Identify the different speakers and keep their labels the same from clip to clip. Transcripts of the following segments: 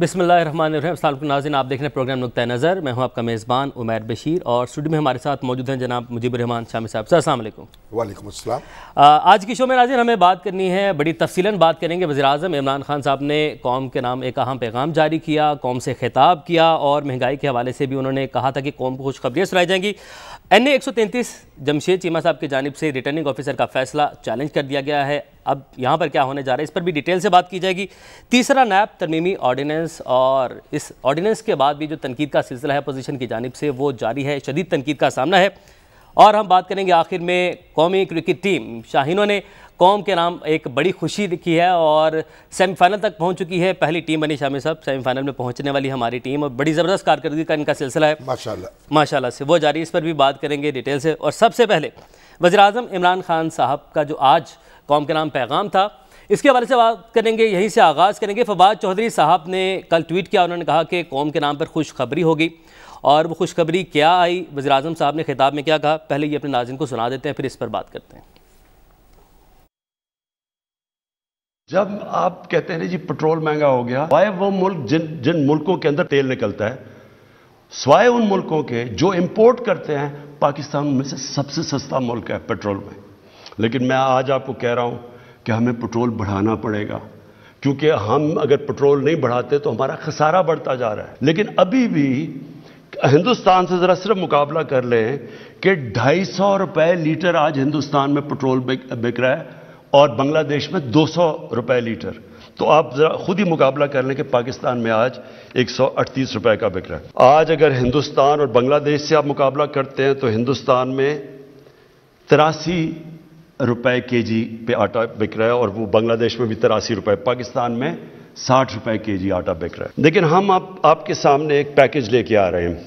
Speaker 1: बिस्मिल्लाहिर्रहमानिर्रहीम। अस्सलाम वालेकुम नाज़रीन, आप देख रहे हैं प्रोग्राम नुक्ता नज़र। मैं हूं आपका मेज़बान उमैर बशीर और स्टूडियो में हमारे साथ मौजूद हैं जनाब मुजीबुर रहमान शामी साहब। सर अस्सलाम वालेकुम।
Speaker 2: वालेकुम अस्सलाम।
Speaker 1: आज की शो में नाज़रीन हमें बात करनी है, बड़ी तफसीलन बात करेंगे। वज़ीर-ए-आज़म इमरान खान साहब ने कौम के नाम एक अहम पैगाम जारी किया, कौम से खिताब किया और महंगाई के हवाले से भी उन्होंने कहा था कि कौम को खुशखबरियाँ सुनाई जाएंगी। NA 133 जमशेद चीमा साहब की जानिब से रिटर्निंग ऑफिसर का फैसला चैलेंज कर दिया गया है। अब यहाँ पर क्या होने जा रहा है, इस पर भी डिटेल से बात की जाएगी। तीसरा नैब तरमीमी ऑर्डिनेंस, और इस ऑर्डिनेंस के बाद भी जो तनकीद का सिलसिला है अपोजिशन की जानिब से वो जारी है, शदीद तनकीद का सामना है। और हम बात करेंगे आखिर में कौमी क्रिकेट टीम शाहीनों ने कौम के नाम एक बड़ी खुशी दिखी है और सेमीफाइनल तक पहुंच चुकी है। पहली टीम बनी शामी साहब, सेमीफाइनल में पहुंचने वाली हमारी टीम, और बड़ी ज़बरदस्त कारकर्दगी का इनका सिलसिला है माशाल्लाह से, वो जारी। इस पर भी बात करेंगे डिटेल से। और सबसे पहले वज़ीर-ए-आज़म इमरान खान साहब का जो आज कौम के नाम पैगाम था, इसके हवाले से बात करेंगे, यहीं से आगाज़ करेंगे। फवाद चौधरी साहब ने कल ट्वीट किया, उन्होंने कहा कि कौम के नाम पर खुशखबरी होगी, और वो खुशखबरी क्या आई, वज़ीर-ए-आज़म साहब ने खिताब में क्या कहा, पहले ये अपने नाज़रीन को सुना देते हैं, फिर इस पर बात करते हैं।
Speaker 3: जब आप कहते हैं जी पेट्रोल महंगा हो गया, वाय वो मुल्क जिन मुल्कों के अंदर तेल निकलता है, स्वाय उन मुल्कों के जो इंपोर्ट करते हैं, पाकिस्तान में से सबसे सस्ता मुल्क है पेट्रोल में। लेकिन मैं आज आपको कह रहा हूं कि हमें पेट्रोल बढ़ाना पड़ेगा, क्योंकि हम अगर पेट्रोल नहीं बढ़ाते तो हमारा खसारा बढ़ता जा रहा है। लेकिन अभी भी हिंदुस्तान से जरा सिर्फ मुकाबला कर लें कि 250 रुपए लीटर आज हिंदुस्तान में पेट्रोल बिक रहा है और बांग्लादेश में 200 रुपए लीटर। तो आप जरा खुद ही मुकाबला कर लें कि पाकिस्तान में आज 138 रुपए का बिक रहा है। आज अगर हिंदुस्तान और बांग्लादेश से आप मुकाबला करते हैं तो हिंदुस्तान में 83 रुपए केजी पे आटा बिक रहा है और वो बांग्लादेश में भी 83 रुपए, पाकिस्तान में 60 रुपए केजी आटा बिक रहा है। लेकिन हम आपके सामने एक पैकेज लेके आ रहे हैं,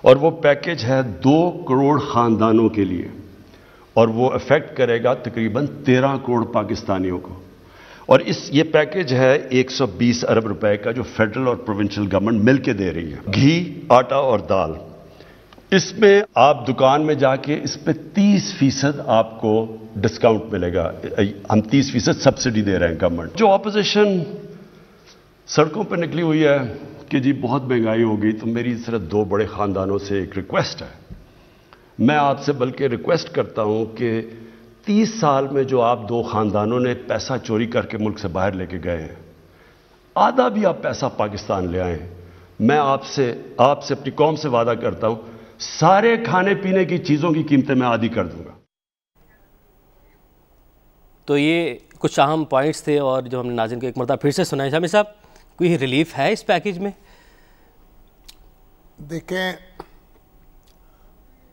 Speaker 3: और वो पैकेज है 2 करोड़ खानदानों के लिए, और वो अफेक्ट करेगा तकरीबन 13 करोड़ पाकिस्तानियों को। और ये पैकेज है 120 अरब रुपए का, जो फेडरल और प्रोविंशियल गवर्नमेंट मिलकर दे रही है। घी, आटा और दाल, इसमें आप दुकान में जाके इस पे 30% आपको डिस्काउंट मिलेगा। हम 30% सब्सिडी दे रहे हैं गवर्नमेंट। जो ऑपोजिशन सड़कों पर निकली हुई है कि जी बहुत महंगाई हो गई, तो मेरी सिर्फ 2 बड़े खानदानों से एक रिक्वेस्ट है। मैं आपसे बल्कि रिक्वेस्ट करता हूं कि 30 साल में जो आप 2 खानदानों ने पैसा चोरी करके मुल्क से बाहर लेके गए हैं, आधा भी आप पैसा पाकिस्तान ले आए। मैं आपसे अपनी कौम से वादा करता हूं, सारे खाने पीने की चीजों की कीमतें मैं आधी कर दूंगा।
Speaker 1: तो ये कुछ अहम पॉइंट्स थे, और जो हमने नाज़रीन को एक मरतबा फिर से सुनाए। शामी साहब, कोई रिलीफ है इस पैकेज में?
Speaker 2: देखें,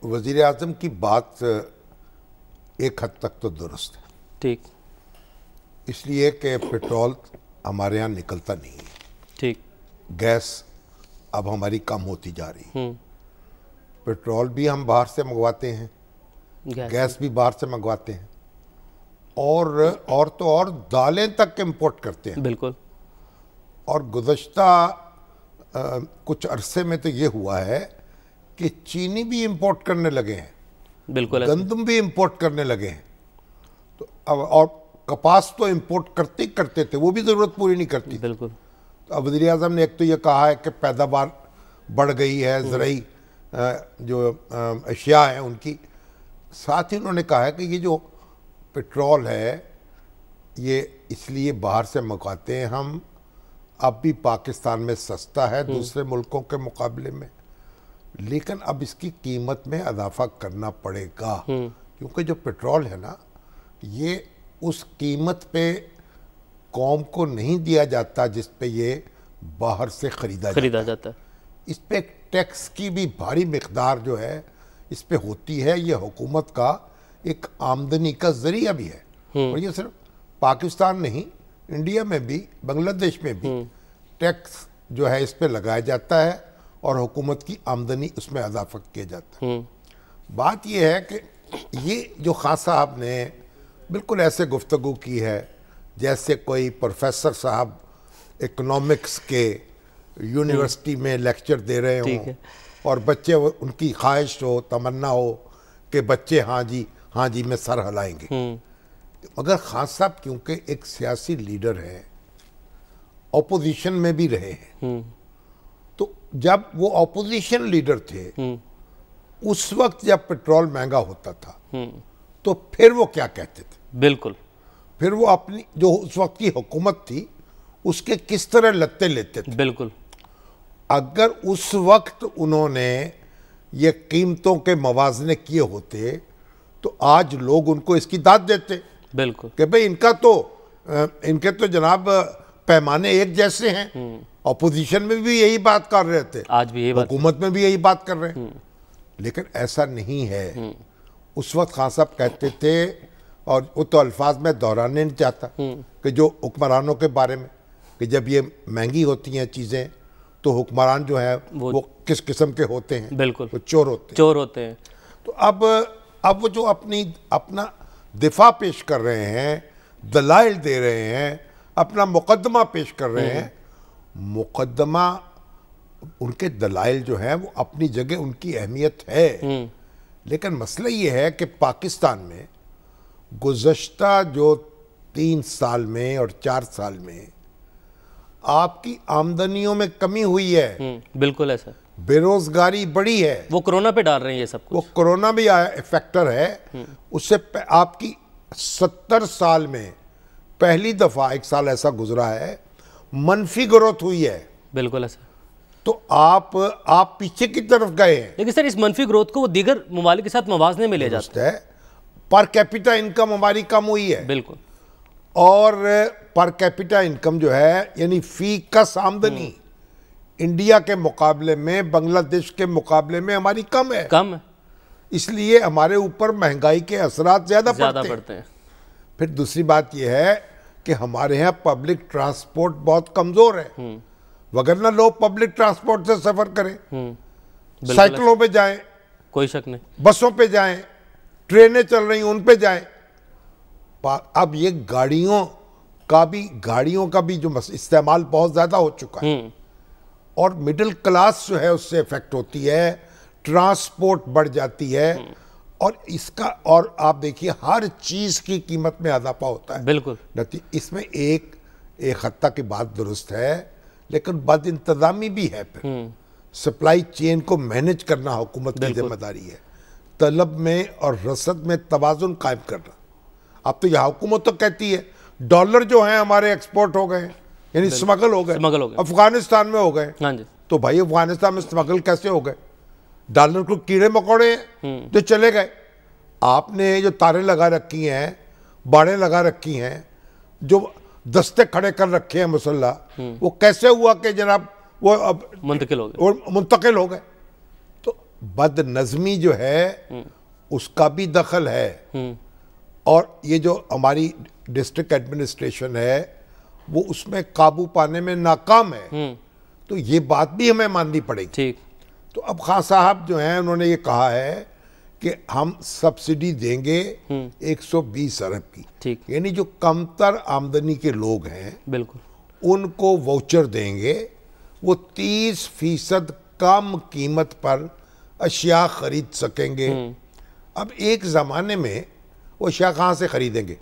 Speaker 2: वज़ीर-ए-आज़म की बात एक हद तक तो दुरुस्त है,
Speaker 1: ठीक,
Speaker 2: इसलिए कि पेट्रोल हमारे यहाँ निकलता नहीं है,
Speaker 1: ठीक,
Speaker 2: गैस अब हमारी कम होती जा रही है। पेट्रोल भी हम बाहर से मंगवाते हैं, गैस भी बाहर से मंगवाते हैं, और दालें तक इंपोर्ट करते हैं।
Speaker 1: बिल्कुल।
Speaker 2: और गुज़श्ता कुछ अरसे में तो ये हुआ है कि चीनी भी इंपोर्ट करने लगे हैं,
Speaker 1: बिल्कुल,
Speaker 2: गंदम भी इंपोर्ट करने लगे हैं। तो अब, और कपास तो इंपोर्ट करते थे, वो भी ज़रूरत पूरी नहीं करती।
Speaker 1: बिल्कुल।
Speaker 2: तो अब वज़ीर-ए-आज़म ने एक तो ये कहा है कि पैदावार बढ़ गई है, ज़रूरी जो अशिया हैं उनकी। साथ ही उन्होंने कहा है कि ये जो पेट्रोल है ये इसलिए बाहर से मंगवाते हैं हम, अब भी पाकिस्तान में सस्ता है दूसरे मुल्कों के मुकाबले में, लेकिन अब इसकी कीमत में इजाफा करना पड़ेगा, क्योंकि जो पेट्रोल है ना, ये उस कीमत पे कौम को नहीं दिया जाता जिस पे ये बाहर से खरीदा जाता है। इस पे एक टैक्स की भी भारी मिकदार जो है इस पे होती है। ये हुकूमत का एक आमदनी का जरिया भी है, और ये सिर्फ पाकिस्तान नहीं, इंडिया में भी, बांग्लादेश में भी टैक्स जो है इस पे लगाया जाता है और हुकूमत की आमदनी उसमें इजाफा किया जाता है। बात यह है कि ये जो खान साहब ने बिल्कुल ऐसे गुफ्तगू की है जैसे कोई प्रोफेसर साहब इकोनॉमिक्स के यूनिवर्सिटी में लेक्चर दे रहे हों, और बच्चे उनकी ख्वाहिश हो, तमन्ना हो कि बच्चे हाँ जी में सर हिलाएंगे। मगर खान साहब क्योंकि एक सियासी लीडर है ऑपोजिशन में भी रहे हैं। तो जब वो ऑपोजिशन लीडर थे, उस वक्त जब पेट्रोल महंगा होता था, तो फिर वो क्या कहते थे?
Speaker 1: बिल्कुल।
Speaker 2: फिर वो अपनी जो उस वक्त की हुकूमत थी उसके किस तरह लत्ते लेते थे?
Speaker 1: बिल्कुल।
Speaker 2: अगर उस वक्त उन्होंने ये कीमतों के मवाजने किए होते तो आज लोग उनको इसकी दाद देते।
Speaker 1: बिल्कुल
Speaker 2: कि भाई इनके तो जनाब पैमाने एक जैसे हैं। ऑपोजिशन में भी यही बात कर रहे थे,
Speaker 1: आज भी यही बात,
Speaker 2: हुकूमत में भी यही बात कर रहे हैं। लेकिन ऐसा नहीं है। उस वक्त खान साहब कहते थे, और वो तो अल्फाज में दोहराने नहीं चाहता, कि जो हुक्मरानों के बारे में, कि जब ये महंगी होती हैं चीज़ें तो हुक्मरान जो है वो किस किस्म के होते हैं?
Speaker 1: बिल्कुल,
Speaker 2: वो चोर होते हैं। तो अब वो जो अपना दिफा पेश कर रहे हैं, दलाइल दे रहे हैं, अपना मुकदमा पेश कर रहे हैं। मुकदमा, उनके दलाइल जो हैं वो अपनी जगह, उनकी अहमियत है। लेकिन मसला ये है कि पाकिस्तान में गुज़श्ता जो 3 साल में और 4 साल में आपकी आमदनियों में कमी हुई है।
Speaker 1: बिल्कुल ऐसा।
Speaker 2: बेरोजगारी बढ़ी है।
Speaker 1: वो कोरोना पे डाल रहे हैं ये सब कुछ।
Speaker 2: वो कोरोना भी फैक्टर है। उससे आपकी 70 साल में पहली दफा एक साल ऐसा गुजरा है मनफी ग्रोथ हुई है।
Speaker 1: बिल्कुल ऐसा।
Speaker 2: तो आप पीछे की तरफ गए हैं।
Speaker 1: लेकिन सर, इस मनफी ग्रोथ को वो दीगर ममालिक के साथ मवाजने में ले जाते
Speaker 2: हैं। पर कैपिटा इनकम हमारी कम हुई है।
Speaker 1: बिल्कुल।
Speaker 2: और पर कैपिटा इनकम जो है, यानी फी कस आमदनी, इंडिया के मुकाबले में, बांग्लादेश के मुकाबले में हमारी कम है। इसलिए हमारे ऊपर महंगाई के असरात ज्यादा पड़ते हैं। फिर दूसरी बात यह है कि हमारे यहाँ पब्लिक ट्रांसपोर्ट बहुत कमजोर है। वगरना लोग पब्लिक ट्रांसपोर्ट से सफर करें, साइकिलों पे जाएं,
Speaker 1: कोई शक नहीं,
Speaker 2: बसों पे जाएं, ट्रेनें चल रही उन पे जाएं। अब ये गाड़ियों का भी जो इस्तेमाल बहुत ज्यादा हो चुका है, और मिडिल क्लास जो है उससे इफेक्ट होती है, ट्रांसपोर्ट बढ़ जाती है, और आप देखिए हर चीज की कीमत में इजाफा होता है।
Speaker 1: बिल्कुल।
Speaker 2: इसमें एक हद तक की बात दुरुस्त है, लेकिन बद इंतजामी भी है। फिर सप्लाई चेन को मैनेज करना हुकूमत की जिम्मेदारी है। तलब में और रसद में तवाजुन कायम करना। अब तो यह हुकूमत तो कहती है डॉलर जो है हमारे एक्सपोर्ट हो गए, यानी स्मगल हो गए, अफगानिस्तान में हो गए।
Speaker 1: हाँ जी।
Speaker 2: तो भाई अफगानिस्तान में स्मगल कैसे हो गए? डॉलर को कीड़े मकोड़े हैं जो चले गए। आपने जो तारे लगा रखी हैं, बाड़े लगा रखी हैं, जो दस्ते खड़े कर रखे हैं मुसल्ला, वो कैसे हुआ कि जनाब वो अब मुंतकिल हो गए? तो बदनज़मी जो है उसका भी दखल है, और ये जो हमारी डिस्ट्रिक्ट एडमिनिस्ट्रेशन है वो उसमें काबू पाने में नाकाम है। तो ये बात भी हमें माननी पड़ेगी।
Speaker 1: ठीक।
Speaker 2: तो अब खान साहब जो हैं उन्होंने ये कहा है कि हम सब्सिडी देंगे 120 अरब की।
Speaker 1: ठीक।
Speaker 2: यानी जो कमतर आमदनी के लोग हैं,
Speaker 1: बिल्कुल,
Speaker 2: उनको वाउचर देंगे, वो 30% कम कीमत पर अशिया खरीद सकेंगे। अब एक ज़माने में वो अशिया कहाँ से खरीदेंगे?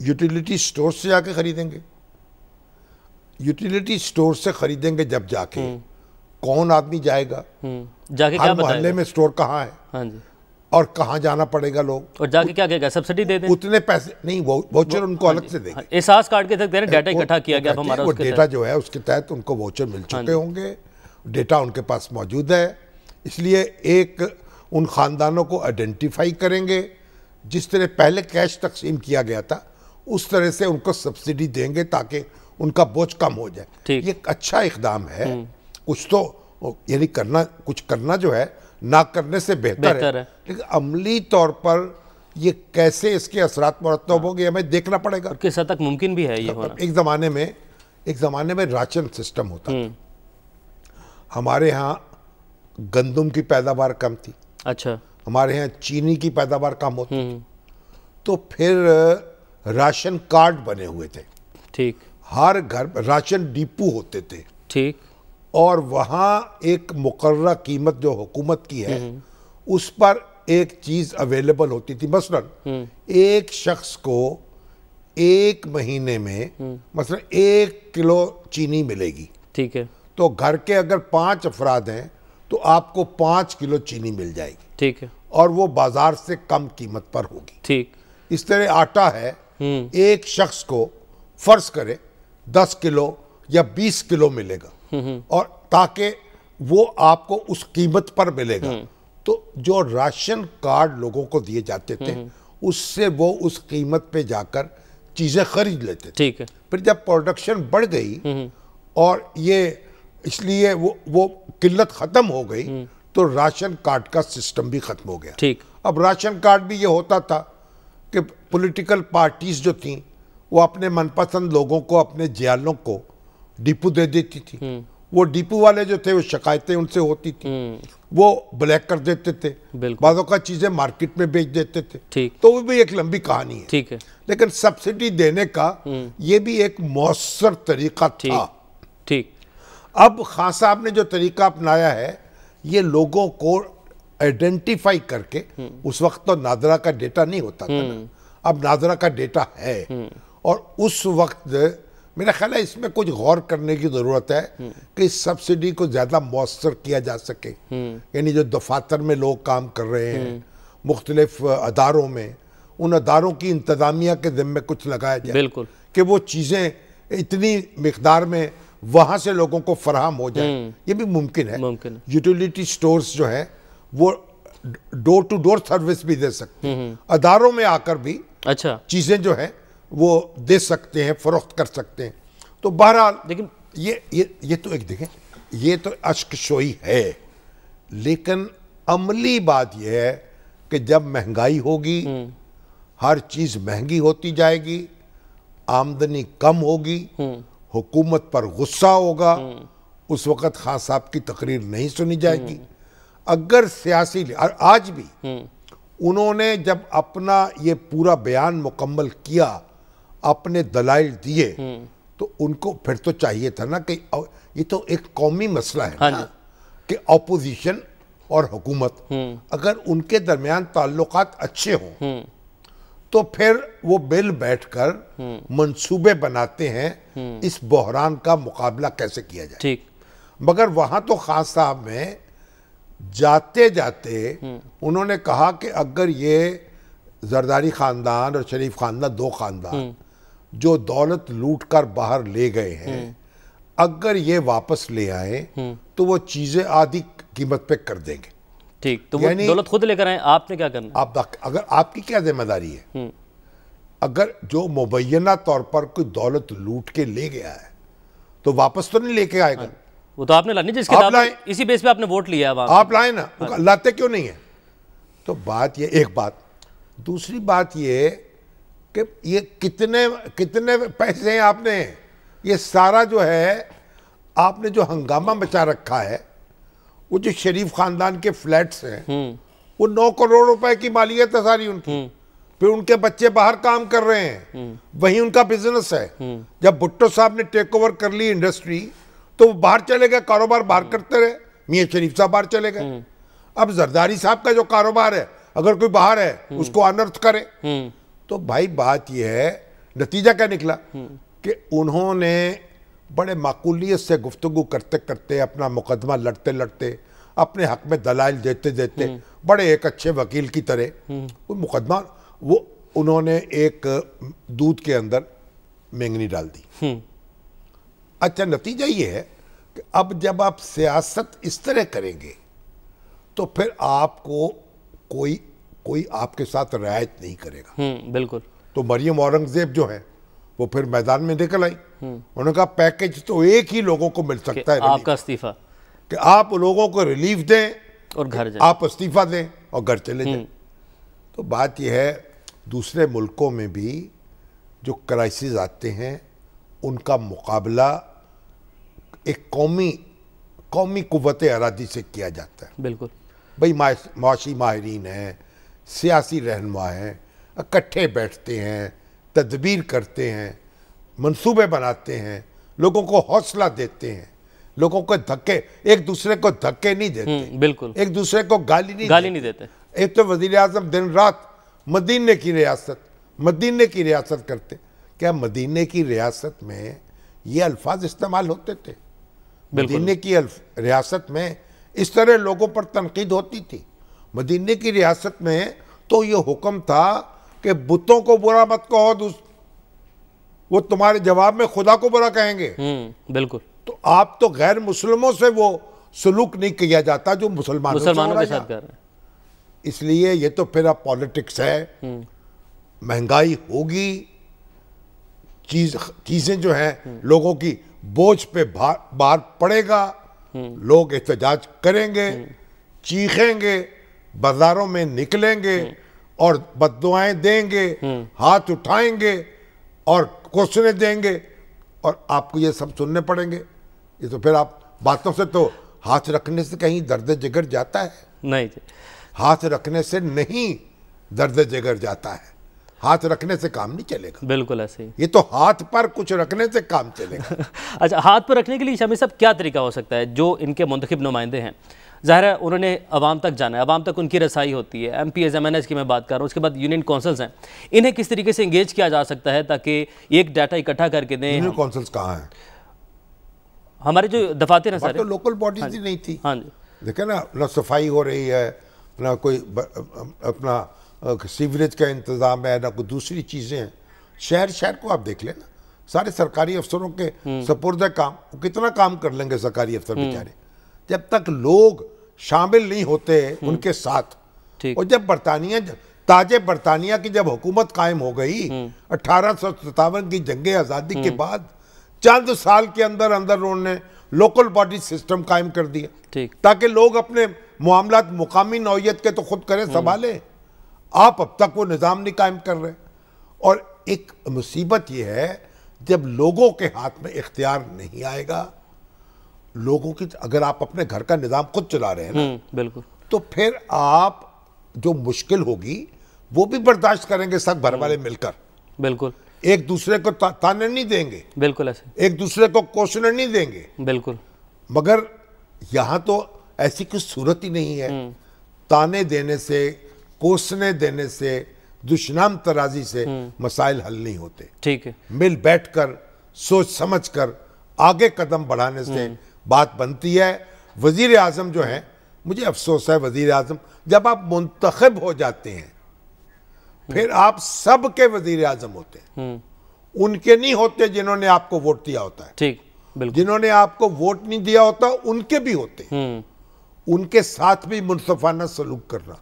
Speaker 2: यूटिलिटी स्टोर से जाके खरीदेंगे। यूटिलिटी स्टोर से खरीदेंगे जब जाके, कौन आदमी जाएगा?
Speaker 1: जाके
Speaker 2: हर मोहल्ले में स्टोर कहाँ है?
Speaker 1: हाँ जी।
Speaker 2: और कहाँ जाना पड़ेगा लोग?
Speaker 1: और जाके क्या कहेगा? सब्सिडी दे दें।
Speaker 2: उतने पैसे नहीं, वाउचर उनको अलग से देंगे।
Speaker 1: एहसास कार्ड के तहत डाटा इकट्ठा किया गया हमारा,
Speaker 2: वो डेटा जो है उसके तहत उनको वाउचर मिल चुके होंगे, डेटा उनके पास मौजूद है। इसलिए एक उन खानदानों को आइडेंटिफाई करेंगे, जिस तरह पहले कैश तकसीम किया गया था उस तरह से उनको सब्सिडी देंगे ताकि उनका बोझ कम हो जाए। ये एक अच्छा इकदाम है। कुछ तो यानी कुछ करना जो है ना करने से बेहतर है। लेकिन अमली तौर पर ये कैसे इसके असरात मुरत्तब होंगे हमें देखना पड़ेगा।
Speaker 1: और किस हद तक मुमकिन भी है ये होना।
Speaker 2: एक ज़माने में राशन सिस्टम होता था। हमारे यहाँ गंदम की पैदावार कम थी।
Speaker 1: अच्छा।
Speaker 2: हमारे यहाँ चीनी की पैदावार कम होती थी। तो फिर राशन कार्ड बने हुए थे।
Speaker 1: ठीक।
Speaker 2: हर घर राशन डिपो होते थे।
Speaker 1: ठीक।
Speaker 2: और वहाँ एक मुकर्रर कीमत जो हुकूमत की है उस पर एक चीज़ अवेलेबल होती थी। मसलन एक शख्स को एक महीने में मतलब 1 किलो चीनी मिलेगी,
Speaker 1: ठीक है,
Speaker 2: तो घर के अगर 5 अफराद हैं तो आपको 5 किलो चीनी मिल जाएगी,
Speaker 1: ठीक है,
Speaker 2: और वो बाजार से कम कीमत पर होगी।
Speaker 1: ठीक।
Speaker 2: इस तरह आटा है, एक शख्स को फर्ज करे 10 किलो या 20 किलो मिलेगा, और ताकि वो आपको उस कीमत पर मिलेगा। तो जो राशन कार्ड लोगों को दिए जाते थे उससे वो उस कीमत पे जाकर चीजें खरीद लेते थे।
Speaker 1: ठीक है।
Speaker 2: फिर जब प्रोडक्शन बढ़ गई और ये इसलिए वो किल्लत खत्म हो गई, तो राशन कार्ड का सिस्टम भी खत्म हो गया।
Speaker 1: ठीक।
Speaker 2: अब राशन कार्ड भी ये होता था कि पॉलिटिकल पार्टीज जो थी वो अपने मनपसंद लोगों को, अपने जियालों को डिपो दे देती थी। वो डिपो वाले जो थे वो शिकायतें उनसे होती थी, वो ब्लैक कर देते थे, बाज़ों का चीजें मार्केट में बेच देते थे।
Speaker 1: ठीक।
Speaker 2: तो वो भी एक लंबी कहानी है।
Speaker 1: ठीक है।
Speaker 2: लेकिन सब्सिडी देने का ये भी एक मौसर तरीका था।
Speaker 1: ठीक।
Speaker 2: अब खान साहब ने जो तरीका अपनाया है, ये लोगों को आइडेंटिफाई करके, उस वक्त तो नादरा का डेटा नहीं होता था ना, अब नादरा का डेटा है, और उस वक्त मेरा ख्याल है इसमें कुछ गौर करने की जरूरत है कि इस सब्सिडी को ज्यादा मौसर किया जा सके। यानी जो दफातर में लोग काम कर रहे हैं, मुख्तलिफ अदारों में, उन अदारों की इंतजामिया के जिम्मे कुछ लगाया जाए।
Speaker 1: बिल्कुल।
Speaker 2: कि वो चीजें इतनी मिकदार में वहां से लोगों को फराहम हो जाए, ये भी मुमकिन है। यूटिलिटी स्टोर्स जो है वो डोर टू डोर सर्विस भी दे सकते हैं, अदारों में आकर भी
Speaker 1: अच्छा
Speaker 2: चीजें जो है वो दे सकते हैं, फरोख्त कर सकते हैं। तो बहरहाल
Speaker 1: लेकिन
Speaker 2: ये तो एक देखें, ये तो अश्कशोई है, लेकिन अमली बात यह है कि जब महंगाई होगी, हर चीज महंगी होती जाएगी, आमदनी कम होगी, हुकूमत पर गुस्सा होगा, उस वक्त खान साहब की तकरीर नहीं सुनी जाएगी। अगर सियासी, और आज भी उन्होंने जब अपना ये पूरा बयान मुकम्मल किया, अपने दलाइल दिए, तो उनको फिर तो चाहिए था ना कि ये तो एक कौमी मसला है ना, कि ऑपोजिशन और हुकूमत अगर उनके दरमियान ताल्लुकात अच्छे हों तो फिर वो बिल बैठकर मंसूबे बनाते हैं इस बहरान का मुकाबला कैसे किया जाए।
Speaker 1: ठीक।
Speaker 2: मगर वहां तो खान साहब में जाते जाते उन्होंने कहा कि अगर ये जरदारी खानदान और शरीफ खानदान, दो खानदान जो दौलत लूट कर बाहर ले गए हैं, अगर ये वापस ले आए तो वो चीजें आधी कीमत पे कर देंगे।
Speaker 1: ठीक। तो वो दौलत खुद लेकर आए, आपने क्या करना?
Speaker 2: आप अगर आपकी क्या जिम्मेदारी है, अगर जो मुबैना तौर पर कोई दौलत लूट के ले गया है तो वापस तो नहीं लेके आएगा।
Speaker 1: वो तो आपने लानी, जिसके आप इसी बेस पे आपने वोट लिया है,
Speaker 2: आप लाए ना, लाते क्यों नहीं है? तो बात ये एक बात। दूसरी बात ये कि ये कितने पैसे हैं आपने, ये सारा जो है आपने जो हंगामा मचा रखा है, वो जो शरीफ खानदान के फ्लैट्स हैं वो 9 करोड़ रुपए की मालियत है सारी उनकी। फिर उनके बच्चे बाहर काम कर रहे हैं, वही उनका बिजनेस है। जब भुट्टो साहब ने टेक ओवर कर ली इंडस्ट्री तो वो बाहर चले गए, कारोबार बाहर करते रहे, मियां शरीफ साहब बाहर चले गए। अब जरदारी साहब का जो कारोबार है, अगर कोई बाहर है उसको अनर्थ करे। तो भाई बात यह है, नतीजा क्या निकला कि उन्होंने बड़े माकूलियत से गुफ्तगू करते करते, अपना मुकदमा लड़ते लड़ते, अपने हक में दलाइल देते देते, बड़े एक अच्छे वकील की तरह वो मुकदमा, वो उन्होंने एक दूध के अंदर मेंगनी डाल दी। अच्छा, नतीजा ये है कि अब जब आप सियासत इस तरह करेंगे तो फिर आपको कोई आपके साथ रियायत नहीं करेगा।
Speaker 1: बिल्कुल।
Speaker 2: तो मरियम औरंगजेब जो है वो फिर मैदान में निकल आई। उन्होंने कहा पैकेज तो एक ही लोगों को मिल सकता है,
Speaker 1: आपका इस्तीफा,
Speaker 2: कि आप लोगों को रिलीफ दें
Speaker 1: और घर जाए,
Speaker 2: आप इस्तीफा दें और घर चले जाएं। तो बात यह है, दूसरे मुल्कों में भी जो क्राइसिस आते हैं उनका मुकाबला एक कौमी कुव्वत अरादी से किया जाता है।
Speaker 1: बिल्कुल
Speaker 2: भाई, माशी माहिरीन हैं, सियासी रहनुमा हैं, इकट्ठे बैठते हैं, तदबीर करते हैं, मंसूबे बनाते हैं, लोगों को हौसला देते हैं, लोगों को धक्के, एक दूसरे को धक्के नहीं देते,
Speaker 1: बिल्कुल,
Speaker 2: एक दूसरे को गाली नहीं
Speaker 1: देते।
Speaker 2: एक तो वजीर आजम दिन रात मदीने की रियासत करते, क्या मदीने की रियासत में ये अल्फाज इस्तेमाल होते थे? मदीने की रियासत में इस तरह लोगों पर तनकीद होती थी? मदीने की रियासत में तो ये हुक्म था कि बुतों को बुरा मत कहो, वो तुम्हारे जवाब में खुदा को बुरा कहेंगे।
Speaker 1: बिल्कुल।
Speaker 2: तो आप तो गैर मुस्लिमों से वो सलूक नहीं किया जाता जो मुसलमानों
Speaker 1: के साथ कर रहे हैं।
Speaker 2: इसलिए ये तो फिर अब पॉलिटिक्स है। महंगाई होगी, चीजें जो हैं लोगों की बोझ पे भार पड़ेगा, लोग एहतजाज करेंगे, चीखेंगे, बाजारों में निकलेंगे और बद्दुआएं देंगे, हाथ उठाएंगे और क्वेश्चन देंगे और आपको ये सब सुनने पड़ेंगे। ये तो फिर आप बातों से तो हाथ रखने से कहीं दर्द जिगर जाता है? नहीं, हाथ रखने से नहीं दर्द जिगर जाता है, हाथ रखने से काम नहीं चलेगा।
Speaker 1: बिल्कुल ऐसे ही।
Speaker 2: ये तो हाथ पर कुछ रखने से काम चलेगा।
Speaker 1: अच्छा, हाथ पर रखने के लिए शामिल साहब क्या तरीका हो सकता है? जो इनके मुंतखब नुमाइंदे हैं, ज़ाहिर है उन्होंने अवाम तक जाना है, अवाम तक उनकी रसाई होती है। MPs MNs की मैं बात कर रहा हूँ, उसके बाद यूनियन काउंसिल्स हैं, इन्हें किस तरीके से इंगेज किया जा सकता है ताकि एक डाटा इकट्ठा करके दें?
Speaker 2: यूनियन काउंसिल्स कहाँ हैं?
Speaker 1: हमारे जो दफातर हैं सारे,
Speaker 2: तो लोकल बॉडीज ही नहीं थी।
Speaker 1: हाँ जी,
Speaker 2: देखे ना सफाई हो रही है, ना कोई अपना सीवरेज का इंतजाम है, ना कोई दूसरी चीज़ें हैं। शहर को आप देख लेना, सारे सरकारी अफसरों के सपुर्द काम, कितना काम कर लेंगे सरकारी अफसर बेचारे, जब तक लोग शामिल नहीं होते उनके साथ। और जब ताजे बरतानिया की जब हुकूमत कायम हो गई 1857 की जंगे आज़ादी के बाद, चंद साल के अंदर उन्होंने लोकल बॉडी सिस्टम कायम कर दिया ताकि लोग अपने मामलात मुकामी नौयत के तो खुद करें, संभालें। आप अब तक वो निज़ाम नहीं कायम कर रहे। और एक मुसीबत ये है, जब लोगों के हाथ में इख्तियार नहीं आएगा, लोगों की, अगर आप अपने घर का निज़ाम खुद चला रहे हैं ना,
Speaker 1: बिल्कुल,
Speaker 2: तो फिर आप जो मुश्किल होगी वो भी बर्दाश्त करेंगे सब घर वाले मिलकर।
Speaker 1: बिल्कुल,
Speaker 2: एक दूसरे को ताने नहीं देंगे,
Speaker 1: बिल्कुल ऐसे,
Speaker 2: एक दूसरे को क्वेश्चन नहीं देंगे,
Speaker 1: बिल्कुल।
Speaker 2: मगर यहां तो ऐसी कुछ सूरत ही नहीं है। ताने देने से, कोसने देने से, दुश्मन तराजी से मसाइल हल नहीं होते।
Speaker 1: ठीक है,
Speaker 2: मिल बैठकर सोच समझकर आगे कदम बढ़ाने से बात बनती है। वजीर आजम जो है, मुझे अफसोस है वजीर आजम, जब आप मुंतखब हो जाते हैं फिर आप सबके वजीर आजम होते हैं, उनके नहीं होते जिन्होंने आपको वोट दिया होता है।
Speaker 1: ठीक, बिल्कुल।
Speaker 2: जिन्होंने आपको वोट नहीं दिया होता उनके भी होते हैं। उनके साथ भी मुनसफाना सलूक करना,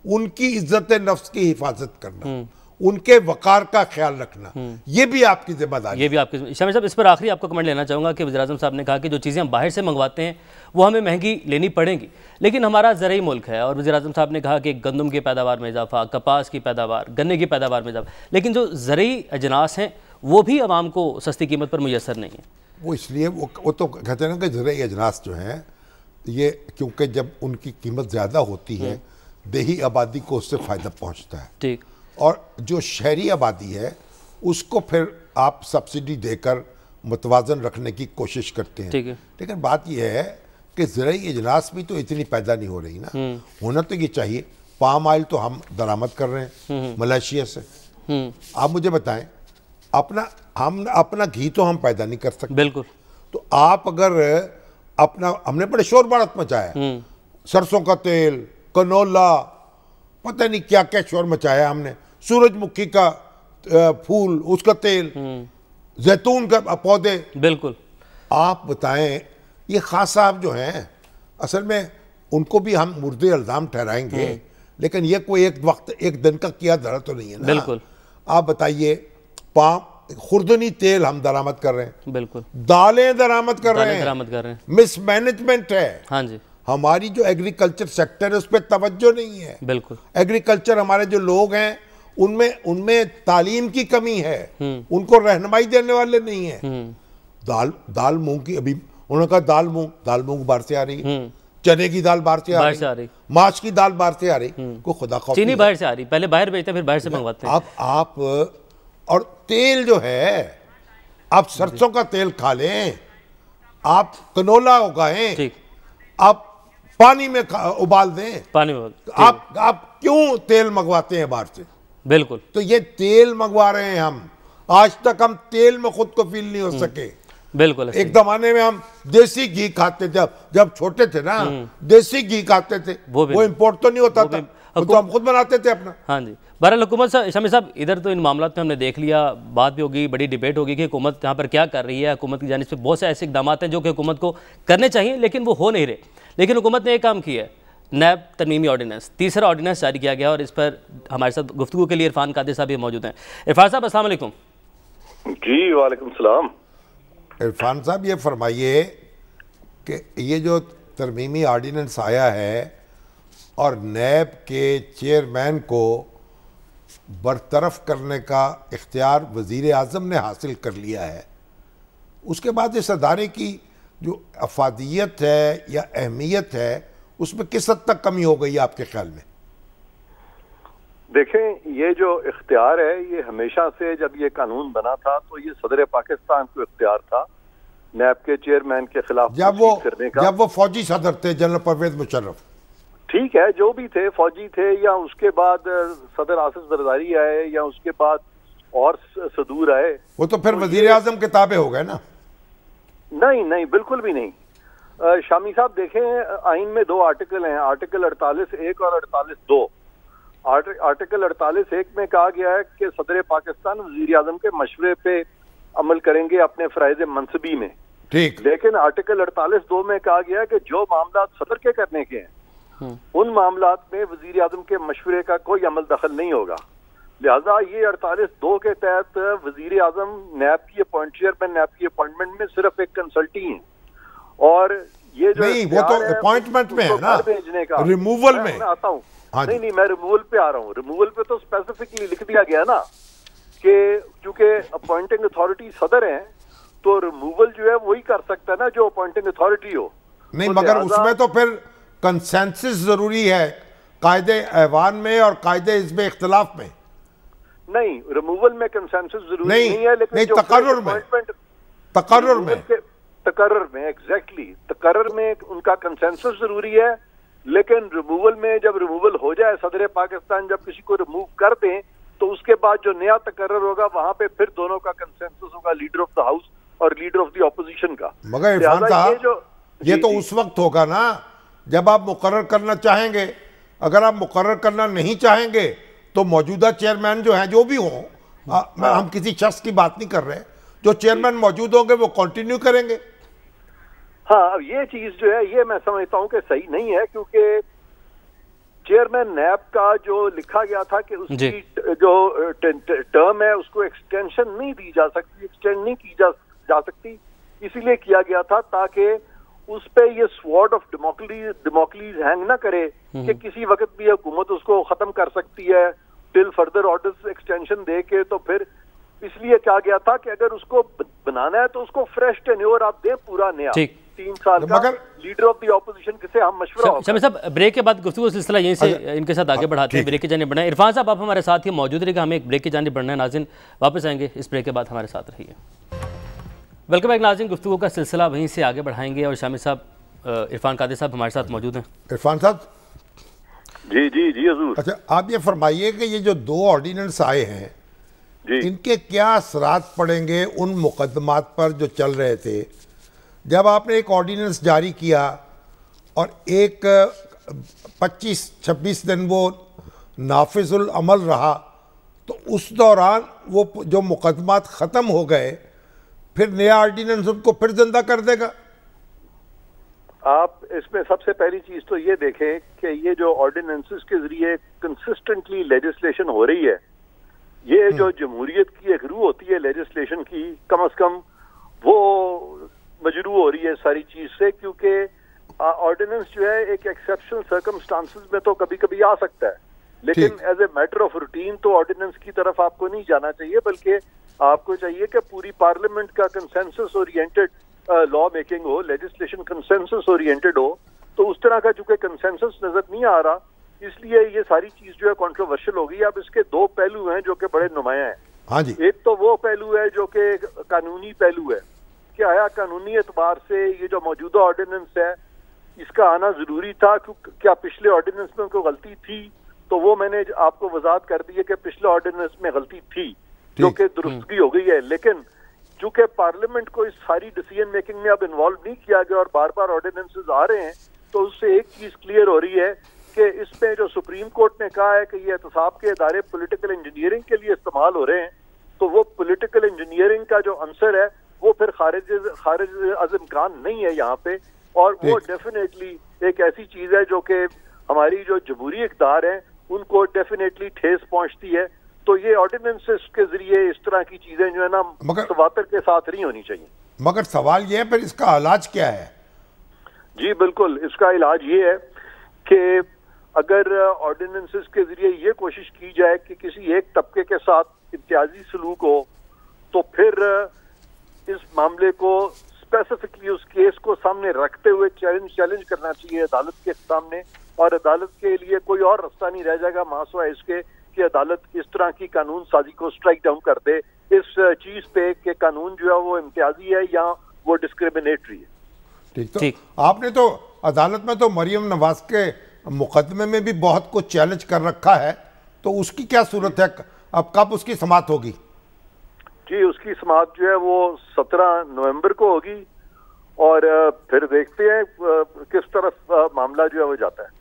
Speaker 2: उनकी इज्जत नफ्स की हिफाजत करना, उनके वकार का ख्याल रखना, ये भी आपकी जिम्मेदारी,
Speaker 1: ये भी आपकी। शामिल साहब, इस पर आखिरी आपका कमेंट लेना चाहूँगा कि वज़ीर-ए-आज़म साहब ने कहा कि जो चीज़ें हम बाहर से मंगवाते हैं वो हमें महंगी लेनी पड़ेंगी, लेकिन हमारा ज़रई मुल्क है। और वज़ीर-ए-आज़म साहब ने कहा कि गंदम की पैदावार में इजाफा, कपास की पैदावार, गन्ने की पैदावार में इजाफा, लेकिन जो ज़रई अजनास हैं वो भी आवाम को सस्ती कीमत पर मुयसर नहीं है।
Speaker 2: वो इसलिए वो तो कहते हैं ना कि ज़रई अजनास जो हैं ये, क्योंकि जब उनकी कीमत ज़्यादा होती है देही आबादी को उससे फ़ायदा पहुँचता है।
Speaker 1: ठीक।
Speaker 2: और जो शहरी आबादी है उसको फिर आप सब्सिडी देकर मुतवाजन रखने की कोशिश करते हैं।
Speaker 1: ठीक है।
Speaker 2: लेकिन बात यह है कि ज़रई अजनास भी तो इतनी पैदा नहीं हो रही ना, होना तो ये चाहिए। पाम ऑयल तो हम दरामद कर रहे हैं मलेशिया से। आप मुझे बताएं, अपना घी तो हम पैदा नहीं कर सकते।
Speaker 1: बिल्कुल।
Speaker 2: तो आप अगर हमने बड़े शोर बारात मचाया, सरसों का तेल, कनोला, पता नहीं क्या क्या शोर मचाया हमने, सूरजमुखी का फूल, उसका तेल, जैतून का पौधे।
Speaker 1: बिल्कुल।
Speaker 2: आप बताएं, ये खान साहब जो हैं असल में उनको भी हम मुर्दे इल्जाम ठहराएंगे, लेकिन ये कोई एक दिन का किया धरा तो नहीं है ना।
Speaker 1: बिल्कुल।
Speaker 2: आप बताइए, खुर्दनी तेल हम दरामद कर रहे हैं,
Speaker 1: बिल्कुल,
Speaker 2: दालें दरामद कर रहे हैं, मिसमैनेजमेंट है।
Speaker 1: हाँ जी,
Speaker 2: हमारी जो एग्रीकल्चर सेक्टर है उस पर तवज्जो नहीं है।
Speaker 1: बिल्कुल।
Speaker 2: एग्रीकल्चर, हमारे जो लोग हैं उनमें तालीम की कमी है, उनको रहनुमाई देने वाले नहीं है। दाल मूंग की, अभी उन्होंने कहा दाल मूंग बाहर से आ रही है, चने की दाल बाहर से आ रही, माछ की दाल बाहर से आ रही, को खुदा खौफ,
Speaker 1: चीनी बाहर से आ रही, पहले बाहर बेचते फिर बाहर से मंगवाते हैं।
Speaker 2: आप और तेल जो है, आप सरसों का तेल खा लें, आप कनोला उगाएं, आप पानी में उबाल दें,
Speaker 1: पानी में
Speaker 2: आप क्यों तेल मंगवाते हैं बाहर से?
Speaker 1: बिल्कुल।
Speaker 2: तो ये तेल मंगवा रहे हैं हम, आज तक हम तेल में खुद को फील नहीं हो सके।
Speaker 1: बिल्कुल।
Speaker 2: एक जमाने में हम देसी घी खाते थे, जब छोटे थे ना, देसी घी खाते थे, वो इंपोर्ट तो नहीं होता था, तो हम खुद बनाते थे अपना।
Speaker 1: हाँ जी। बहरहाल हुकूमत शामी साहब, इधर तो इन मामलों में हमने देख लिया, बात भी होगी, बड़ी डिबेट होगी कि हुकूमत यहाँ पर क्या कर रही है। हुकूमत की जानिब से बहुत से ऐसे इकदाम हैं जो कि हुकूमत को करने चाहिए लेकिन वो हो नहीं रहे। लेकिन हुकूमत ने एक काम किया है, नैब तरमीमी ऑर्डिनेंस, तीसरा ऑर्डिनेंस जारी किया गया और इस पर हमारे साथ गुफ्तगू के लिए इरफान कादिर साहब भी मौजूद हैं। इरफान साहब अस्सलाम वालेकुम।
Speaker 4: जी वालेकुम सलाम।
Speaker 2: इरफान साहब ये फरमाइए कि ये जो तरमीमी ऑर्डिनेंस आया है और नैब के चेयरमैन को बरतरफ करने का इख्तियार वज़ीर आज़म ने हासिल कर लिया है, उसके बाद इस अदारे की जो अफादियत है या अहमियत है उसमें किस हद तक कमी हो गई आपके ख्याल में?
Speaker 4: देखें, ये जो इख्तियार है ये हमेशा से, जब ये कानून बना था तो ये सदर पाकिस्तान को इख्तियार था नैब के चेयरमैन के खिलाफ
Speaker 2: जब वो फौजी सदर थे, जनरल परवेज मुशर्रफ।
Speaker 4: ठीक है, जो भी थे, फौजी थे या उसके बाद सदर आसिफ जरदारी आए या उसके बाद और सदूर आए, वो
Speaker 2: तो फिर वजीर आजम के ताबे हो गए ना?
Speaker 4: नहीं नहीं, बिल्कुल भी नहीं। शामी साहब देखें, आइन में 2 आर्टिकल हैं, आर्टिकल 48(1) और 48(2). आर्टिकल 48(1) में कहा गया है कि सदर पाकिस्तान वजीर आजम के मशवरे पे अमल करेंगे अपने फराइज मनसबी में।
Speaker 2: ठीक।
Speaker 4: लेकिन आर्टिकल 48(2) में कहा गया है कि जो मामला सदर के करने के हैं उन मामलात में वजीर आजम के मशवरे का कोई अमल दखल नहीं होगा। लिहाजा ये 48(2) के तहत वजीर आजम नैब की चेयरमैन नैब की अपॉइंटमेंट में सिर्फ एक कंसल्टी है, और ये जो
Speaker 2: नहीं, वो तो अपॉइंटमेंट में है ना,
Speaker 4: भेजने का,
Speaker 2: रिमूवल में
Speaker 4: आता हूँ। नहीं, मैं रिमूवल पे आ रहा हूँ। रिमूवल पे तो स्पेसिफिकली लिख दिया गया ना कि चूंकि अपॉइंटिंग अथॉरिटी सदर है तो रिमूवल जो है वही कर सकता है ना जो अपॉइंटिंग अथॉरिटी हो।
Speaker 2: नहीं, मगर उसमें तो फिर कंसेंसस जरूरी है, कायदे ऐवान में और कायदे इसमें इख्तिलाफ में।
Speaker 4: नहीं, रिमूवल में कंसेंसस जरूरी नहीं है, लेकिन तकर्रुर में एग्जैक्टली तकर्रुर में उनका कंसेंसस जरूरी है। लेकिन रिमूवल में, जब रिमूवल हो जाए, सदर पाकिस्तान जब किसी को रिमूव कर दें तो उसके बाद जो नया तकर्रुर होगा वहां पे फिर दोनों का कंसेंसस होगा, लीडर ऑफ द हाउस और लीडर ऑफ द ऑपोजिशन का।
Speaker 2: मगर इरफान साहब, ये तो उस वक्त होगा ना जब आप मुकर्रर करना चाहेंगे। अगर आप मुकर्रर करना नहीं चाहेंगे तो मौजूदा चेयरमैन जो हैं, जो भी हों, हम किसी शख्स की बात नहीं कर रहे, जो चेयरमैन मौजूद होंगे वो कंटिन्यू करेंगे।
Speaker 4: हाँ, अब ये चीज जो है ये मैं समझता हूँ कि सही नहीं है, क्योंकि चेयरमैन नैब का जो लिखा गया था कि उसकी जो टर्म है उसको एक्सटेंशन नहीं दी जा सकती, एक्सटेंड नहीं की जा सकती, इसीलिए किया गया था ताकि उस पे ये स्वॉर्ड ऑफ डेमोक्लीज हैंग ना करे कि किसी वक्त भी हुकूमत उसको खत्म कर सकती है टिल फर्दर ऑर्डर्स एक्सटेंशन दे के। तो फिर इसलिए कहा गया था कि अगर उसको बनाना है तो उसको फ्रेश टेन्योर आप दें, पूरा नया 3 साल का, लीडर ऑफ द ऑपोजिशन किसे हम मशवरा होगा।
Speaker 1: शमी साहब, ब्रेक के बाद गुफ्तगू सिलसिला यहीं से इनके साथ आगे बढ़ाते हैं, ब्रेक की जानिब बढ़ना है। इरफान साहब, आप हमारे साथ ही मौजूद रहिएगा, हमें एक ब्रेक की जानिब बढ़ना है। नाज़रीन वापस आएंगे इस ब्रेक के बाद, हमारे साथ रहिए। वेलकम बैक नाज़रीन, गुफ्तगू का सिलसिला वहीं से आगे बढ़ाएंगे और शामी साहब, इरफान कादिर साहब हमारे साथ मौजूद हैं।
Speaker 2: इरफान साहब
Speaker 4: जी जी जी हजूर।
Speaker 2: अच्छा, आप ये फरमाइए कि ये जो 2 ऑर्डिनेंस आए हैं इनके क्या असरात पड़ेंगे उन मुकदमात पर जो चल रहे थे? जब आपने एक ऑर्डिनेंस जारी किया और एक 25-26 दिन वो नाफिजुल अमल रहा, तो उस दौरान वो जो मुकदमात ख़त्म हो गए, फिर नया ऑर्डिनेंस उनको फिर जिंदा कर देगा?
Speaker 4: आप इसमें सबसे पहली चीज तो ये देखें कि ये जो ऑर्डिनेंसेस के जरिए कंसिस्टेंटली लेजिस्लेशन हो रही है, ये जो जमहूरियत की एक रूह होती है लेजिस्लेशन की, कम से कम वो मजरू हो रही है सारी चीज से, क्योंकि ऑर्डिनेंस जो है एक एक्सेप्शनल सर्कमस्टांसेस में तो कभी कभी आ सकता है, लेकिन as a matter of routine तो ऑर्डिनेंस की तरफ आपको नहीं जाना चाहिए, बल्कि आपको चाहिए कि पूरी पार्लियामेंट का कंसेंसस ओरिएंटेड लॉ मेकिंग हो, लेजिस्लेशन कंसेंसस ओरिएंटेड हो। तो उस तरह का चूंकि कंसेंसस नजर नहीं आ रहा, इसलिए ये सारी चीज जो है कंट्रोवर्शियल हो गई। अब इसके 2 पहलू हैं जो कि बड़े नुमाया हैं।
Speaker 2: हाँ जी।
Speaker 4: एक तो वो पहलू है जो कि कानूनी पहलू है कि आया कानूनी एतबार से ये जो मौजूदा ऑर्डिनेंस है इसका आना जरूरी था, क्या पिछले ऑर्डिनेंस में कोई गलती थी? तो वो मैंने आपको वजाहत कर दी है कि पिछले ऑर्डिनेंस में गलती थी, जो कि दुरुस्तगी हो गई है, लेकिन चूंकि पार्लियामेंट को इस सारी डिसीजन मेकिंग में अब इन्वॉल्व नहीं किया गया और बार बार ऑर्डिनेंसेस आ रहे हैं, तो उससे एक चीज क्लियर हो रही है कि इसमें जो सुप्रीम कोर्ट ने कहा है कि ये एहतसाब के इदारे पॉलिटिकल इंजीनियरिंग के लिए इस्तेमाल हो रहे हैं, तो वो पॉलिटिकल इंजीनियरिंग का जो आंसर है वो फिर खारिज अज इम्कान नहीं है यहाँ पे, और वो डेफिनेटली एक ऐसी चीज है जो कि हमारी जो जमहूरी इक़्तिदार है उनको डेफिनेटली ठेस पहुंचती है। तो ये ऑर्डिनेंसेस के जरिए इस तरह की चीजें जो है ना तवातर के साथ नहीं होनी चाहिए।
Speaker 2: मगर सवाल ये है फिर इसका इलाज क्या है?
Speaker 4: जी बिल्कुल, इसका इलाज ये है कि अगर ऑर्डिनेंसेस के जरिए ये कोशिश की जाए कि किसी एक तबके के साथ इम्तियाजी सलूक हो, तो फिर इस मामले को स्पेसिफिकली उस केस को सामने रखते हुए चैलेंज करना चाहिए अदालत के सामने, और अदालत के लिए कोई और रास्ता नहीं रह जाएगा मासवा इसके कि अदालत इस तरह की कानून साजी को स्ट्राइक डाउन कर दे इस चीज पे कि कानून जो है वो इम्तियाजी है या वो डिस्क्रिमिनेटरी है।
Speaker 2: ठीक, तो आपने तो अदालत में तो मरियम नवाज के मुकदमे में भी बहुत कुछ चैलेंज कर रखा है, तो उसकी क्या सूरत है? अब कब उसकी समाअत होगी?
Speaker 4: जी, उसकी समाअत जो है वो 17 नवंबर को होगी, और फिर देखते हैं किस तरफ मामला जो है वो जाता है।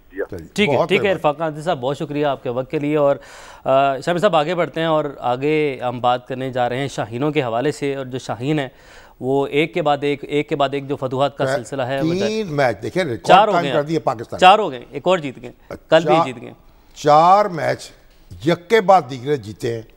Speaker 1: ठीक है इरफाक आंधी साहब, बहुत शुक्रिया आपके वक्त के लिए। और शामी साहब आगे बढ़ते हैं और आगे हम बात करने जा रहे हैं शाहीनों के हवाले से। और जो शाहीन है वो एक के बाद एक जो फतुहात का सिलसिला है,
Speaker 2: 3 मैच देखे,
Speaker 1: 4 हो गए
Speaker 2: पाकिस्तान,
Speaker 1: 4 हो गए, एक और जीत गए, कल भी जीत गए।
Speaker 2: 4 मैच एक के बाद दीगरे जीते हैं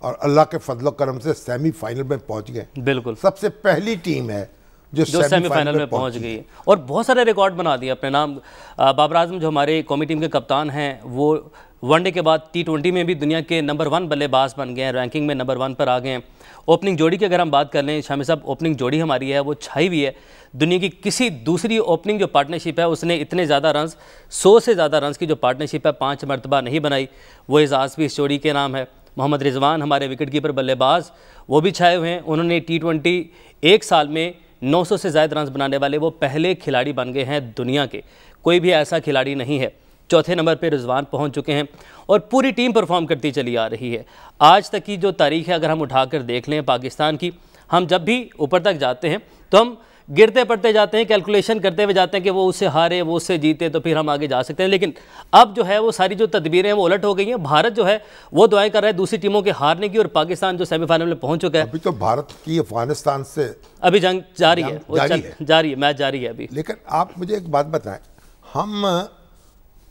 Speaker 2: और अल्लाह के फजल करम से सेमीफाइनल में पहुंच गए।
Speaker 1: बिल्कुल,
Speaker 2: सबसे पहली टीम है जो
Speaker 1: सेमीफाइनल में पहुंच गई है और बहुत सारे रिकॉर्ड बना दिए अपने नाम। बाबर आजम जो हमारे कौमी टीम के कप्तान हैं, वो वनडे के बाद T20 में भी दुनिया के नंबर 1 बल्लेबाज बन गए हैं, रैंकिंग में नंबर 1 पर आ गए हैं। ओपनिंग जोड़ी की अगर हम बात कर लें शामी साहब, ओपनिंग जोड़ी हमारी है वो छाई हुई है। दुनिया की किसी दूसरी ओपनिंग जो पार्टनरशिप है उसने इतने ज़्यादा रन्स, 100 से ज़्यादा रन्स की जो पार्टनरशिप है 5 मरतबा नहीं बनाई। वो एजाज़ भी इस जोड़ी के नाम है। मोहम्मद रिजवान हमारे विकेट कीपर बल्लेबाज, वो भी छाए हुए हैं। उन्होंने T20 एक साल में 900 से ज़्यादा रन बनाने वाले वो पहले खिलाड़ी बन गए हैं दुनिया के, कोई भी ऐसा खिलाड़ी नहीं है। चौथे नंबर पे रिजवान पहुंच चुके हैं और पूरी टीम परफॉर्म करती चली आ रही है। आज तक की जो तारीख है अगर हम उठाकर देख लें पाकिस्तान की, हम जब भी ऊपर तक जाते हैं तो हम गिरते पड़ते जाते हैं, कैलकुलेशन करते हुए जाते हैं कि वो उससे हारे, वो उससे जीते तो फिर हम आगे जा सकते हैं। लेकिन अब जो है वो सारी जो तदबीरें हैं वो उलट हो गई हैं। भारत जो है वो दुआएं कर रहा है दूसरी टीमों के हारने की, और पाकिस्तान जो सेमीफाइनल में पहुंच चुका है।
Speaker 2: अभी तो भारत की अफगानिस्तान से
Speaker 1: अभी जंग जारी है, मैच जारी है अभी।
Speaker 2: लेकिन आप मुझे एक बात बताएं,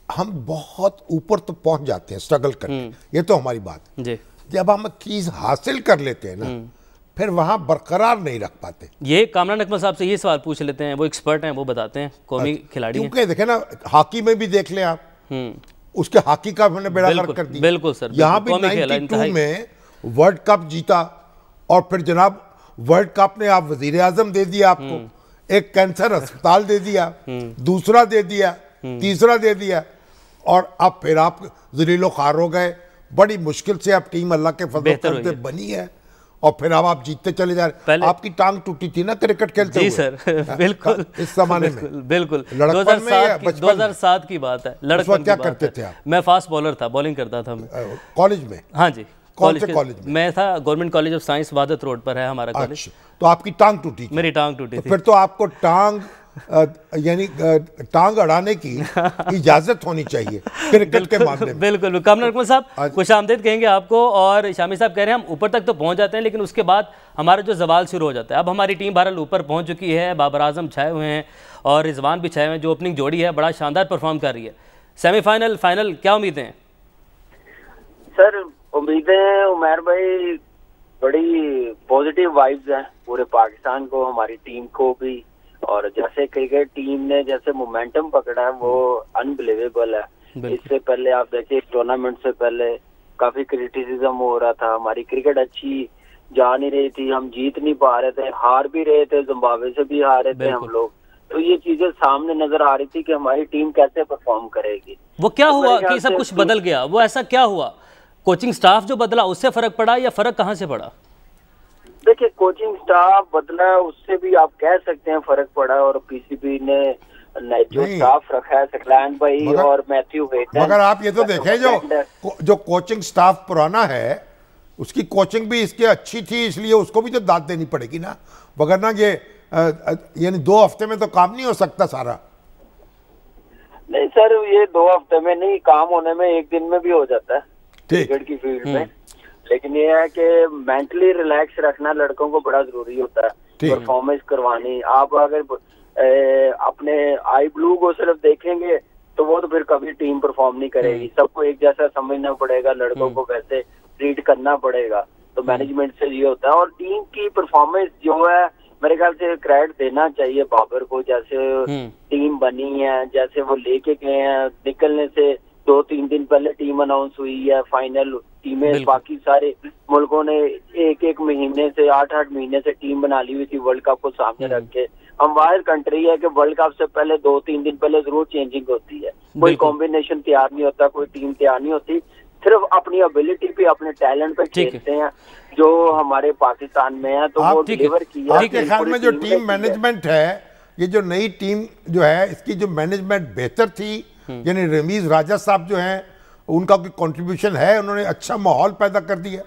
Speaker 2: हम बहुत ऊपर तो पहुंच जाते हैं स्ट्रगल करके, ये तो हमारी बात है। जब हम चीज हासिल कर लेते हैं ना, फिर वहां बरकरार नहीं रख पाते।
Speaker 1: ये कामरान अकमल साहब से ये सवाल पूछ लेते हैं, वो एक्सपर्ट हैं, वो बताते हैं, कौमी खिलाड़ी हैं।
Speaker 2: क्योंकि देखे ना, हॉकी में भी देख लें आप, उसके हॉकी का हमने बेड़ा गर्क कर दिया।
Speaker 1: बिल्कुल सर,
Speaker 2: यहाँ भी 92 में वर्ल्ड कप जीता, और फिर जनाब वर्ल्ड कप ने आप वजीर आजम दे दिया, आपको एक कैंसर अस्पताल दे दिया, दूसरा दे दिया, तीसरा दे दिया, और अब फिर आप जलीलो खार हो गए। बड़ी मुश्किल से आप टीम अल्लाह के फजल से बनी है, और फिर अब आप जीतते चले जा रहे। आपकी टांग टूटी थी ना क्रिकेट खेलते हुए।
Speaker 1: जी सर, बिल्कुल
Speaker 2: इस जमाने में,
Speaker 1: बिल्कुल
Speaker 2: 2007
Speaker 1: की बात है।
Speaker 2: लड़कपन क्या करते थे आप?
Speaker 1: मैं फास्ट बॉलर था, बॉलिंग करता था मैं
Speaker 2: कॉलेज में।
Speaker 1: हाँ जी,
Speaker 2: कौन से कॉलेज में?
Speaker 1: मैं था government college of science, Wahdat road पर है हमारा कॉलेज।
Speaker 2: तो आपकी टांग टूटी थी?
Speaker 1: मेरी टांग टूटी थी।
Speaker 2: फिर तो आपको टांग यानी टांग अड़ाने की इजाजत होनी चाहिए क्रिकेट के मामले में।
Speaker 1: बिल्कुल। कामरान अकमल साहब खुश आमदीद कहेंगे आपको। और शामी साहब कह रहे हैं हम ऊपर तक तो पहुंच जाते हैं, लेकिन उसके बाद हमारा जो जवाल शुरू हो जाता है। अब हमारी टीम बहरहाल ऊपर पहुंच चुकी है, बाबर आजम छाए हुए हैं और रिजवान भी छाए हुए हैं। जो ओपनिंग जोड़ी है बड़ा शानदार परफॉर्म कर रही है। सेमीफाइनल, फाइनल क्या उम्मीदें हैं
Speaker 5: सर? उम्मीदें उमर भाई बड़ी पॉजिटिव वाइब्स हैं पूरे पाकिस्तान को, हमारी टीम को भी। और जैसे क्रिकेट टीम ने जैसे मोमेंटम पकड़ा है वो अनबिलीवेबल है। इससे पहले आप देखिए, इस टूर्नामेंट से पहले काफी क्रिटिसिज्म हो रहा था, हमारी क्रिकेट अच्छी जा नहीं रही थी, हम जीत नहीं पा रहे थे, हार भी रहे थे, जिम्बाब्वे से भी हारे थे हम लोग। तो ये चीजें सामने नजर आ रही थी कि हमारी टीम कैसे परफॉर्म करेगी।
Speaker 1: वो क्या हुआ कि सब कुछ बदल गया? वो ऐसा क्या हुआ? कोचिंग स्टाफ जो बदला उससे फर्क पड़ा, या फर्क कहाँ से पड़ा?
Speaker 5: देखिए, कोचिंग स्टाफ बदला, उससे भी आप कह सकते हैं फर्क पड़ा। और पीसीबी ने जो स्टाफ रखा है, सकलैन भाई और मैथ्यू हेटन।
Speaker 2: मगर आप ये तो देखें, जो कोचिंग स्टाफ पुराना है उसकी कोचिंग भी इसकी अच्छी थी, इसलिए उसको भी तो दाद देनी पड़ेगी ना, वगरना ये यानी 2 हफ्ते में तो काम नहीं हो सकता सारा।
Speaker 5: नहीं सर, ये 2 हफ्ते में नहीं, काम होने में 1 दिन में भी हो जाता है क्रिकेट की फील्ड में। लेकिन ये है कि मेंटली रिलैक्स रखना लड़कों को बड़ा जरूरी होता है, परफॉर्मेंस करवानी। आप अगर अपने आई ब्लू को सिर्फ देखेंगे तो वो तो फिर कभी टीम परफॉर्म नहीं करेगी। सबको एक जैसा समझना पड़ेगा, लड़कों को वैसे ट्रीट करना पड़ेगा। तो मैनेजमेंट से ये होता है। और टीम की परफॉर्मेंस जो है, मेरे ख्याल से क्रेडिट देना चाहिए बाबर को, जैसे टीम बनी है, जैसे वो लेके गए हैं। निकलने से 2-3 दिन पहले टीम अनाउंस हुई है, फाइनल टीमें बाकी सारे मुल्कों ने 1-1 महीने से 8-8 महीने से टीम बना ली हुई थी वर्ल्ड कप को सामने रख के। हम वाहिद कंट्री है कि वर्ल्ड कप से पहले 2-3 दिन पहले जरूर चेंजिंग होती है, कोई कॉम्बिनेशन तैयार नहीं होता, कोई टीम तैयार नहीं होती। सिर्फ अपनी एबिलिटी पे, अपने टैलेंट पे खेलते हैं जो हमारे पाकिस्तान में है, तो वो डिलीवर किया।
Speaker 2: आपके ख्याल में जो टीम मैनेजमेंट है, ये जो नई टीम जो है, इसकी जो मैनेजमेंट बेहतर थी, यानी रमीज राजा साहब जो हैं, उनका कोई कंट्रीब्यूशन है? उन्होंने अच्छा माहौल पैदा कर दिया।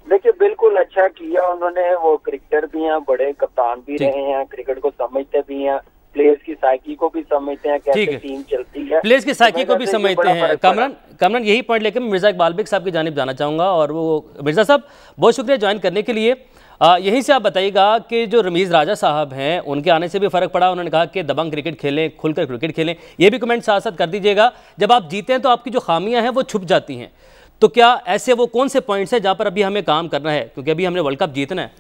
Speaker 5: देखिए बिल्कुल अच्छा किया उन्होंने। वो क्रिकेटर भी हैं, बड़े कप्तान भी रहे हैं, क्रिकेट को समझते भी हैं, प्लेयर्स की साइकी को भी समझते हैं, कैसे टीम चलती है,
Speaker 1: प्लेयर्स की साइकी को भी समझते हैं। कामरान यही पॉइंट लेकर मैं मिर्जा इकबाल बेग साहब की जानिब जाना चाहूँगा। और वो मिर्जा साहब, बहुत शुक्रिया ज्वाइन करने के लिए। यहीं से आप बताइएगा कि जो रमीज़ राजा साहब हैं, उनके आने से भी फ़र्क पड़ा। उन्होंने कहा कि दबंग क्रिकेट खेलें, खुलकर क्रिकेट खेलें। ये भी कमेंट साथ साथ कर दीजिएगा। जब आप जीते हैं तो आपकी जो खामियां हैं वो छुप जाती हैं, तो क्या ऐसे वो कौन से पॉइंट्स हैं जहाँ पर अभी हमें काम करना है, क्योंकि अभी हमने वर्ल्ड कप जीतना है?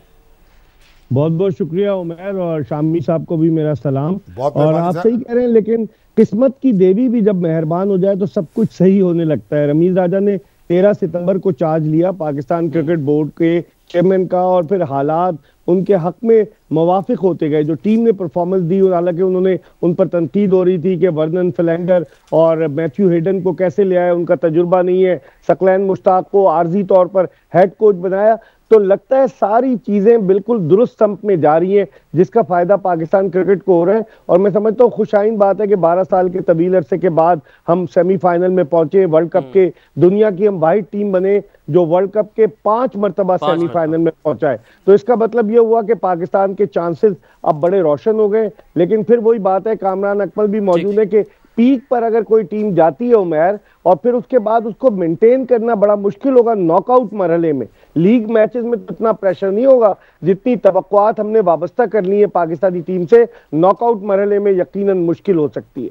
Speaker 6: बहुत बहुत शुक्रिया उमैर, और शामी साहब को भी मेरा सलाम। और आप सही कह रहे हैं, लेकिन किस्मत की देवी भी जब मेहरबान हो जाए तो सब कुछ सही होने लगता है। रमीज राजा ने 13 सितंबर को चार्ज लिया पाकिस्तान क्रिकेट बोर्ड के चेयरमैन का, और फिर हालात उनके हक में मुवाफिक होते गए। जो टीम ने परफॉर्मेंस दी, और हालांकि उन्होंने उन पर तनकीद हो रही थी कि वर्नन फिलेंडर और मैथ्यू हेडन को कैसे ले आए, उनका तजुर्बा नहीं है, सकलैन मुश्ताक को आर्जी तौर पर हेड कोच बनाया, तो लगता है सारी चीजें बिल्कुल दुरुस्त सम्त में जा रही हैं, जिसका फायदा पाकिस्तान क्रिकेट को हो रहा है। और मैं समझता हूँ खुशाइन बात है कि 12 साल के तवील अरसे के बाद हम सेमीफाइनल में पहुंचे वर्ल्ड कप के। दुनिया की हम वाहिद टीम बने जो वर्ल्ड कप के 5 मरतबा सेमीफाइनल में पहुंचा है। तो इसका मतलब यह हुआ कि पाकिस्तान के चांसेस अब बड़े रोशन हो गए। लेकिन फिर वही बात है, कामरान अकमल भी मौजूद है, कि पीक पर अगर कोई टीम जाती है उमैर, और फिर उसके बाद उसको मेंटेन करना बड़ा मुश्किल होगा। नॉकआउट मरहले में, लीग मैचेस में तो इतना प्रेशर नहीं होगा जितनी तवक्कुआत हमने वाबस्ता कर ली है पाकिस्तानी टीम से, नॉकआउट मरहले में यकीनन मुश्किल हो सकती है।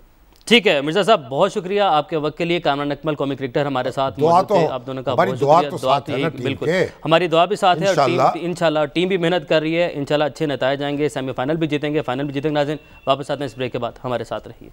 Speaker 1: ठीक है मिर्जा साहब, बहुत शुक्रिया आपके वक्त के लिए। कामरान अकमल कॉमी क्रिकेटर हमारे साथ मौजूद थे। आप दोनों का बहुत शुक्रिया। बिल्कुल, हमारी दुआ भी साथ है, और इंशाल्लाह टीम भी मेहनत कर रही है। इंशाल्लाह अच्छे नतीजे जाएंगे, सेमीफाइनल भी जीतेंगे, फाइनल भी जीतेंगे। नाज़रीन, वापस आते हैं इस ब्रेक के बाद, हमारे साथ रहिए।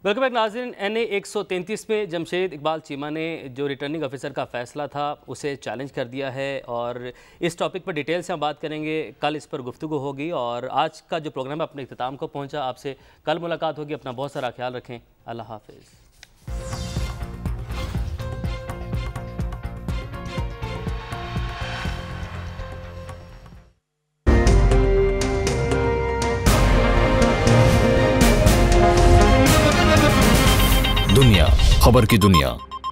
Speaker 1: वेलकम बैक नाज़रीन। NA 133 में जमशेद इकबाल चीमा ने जो रिटर्निंग ऑफिसर का फ़ैसला था उसे चैलेंज कर दिया है, और इस टॉपिक पर डिटेल से हम बात करेंगे। कल इस पर गुफ्तगू होगी, और आज का जो प्रोग्राम है अपने इख्तिताम को पहुंचा। आपसे कल मुलाकात होगी। अपना बहुत सारा ख्याल रखें। अल्लाह हाफिज़।
Speaker 7: दुनिया खबर की दुनिया।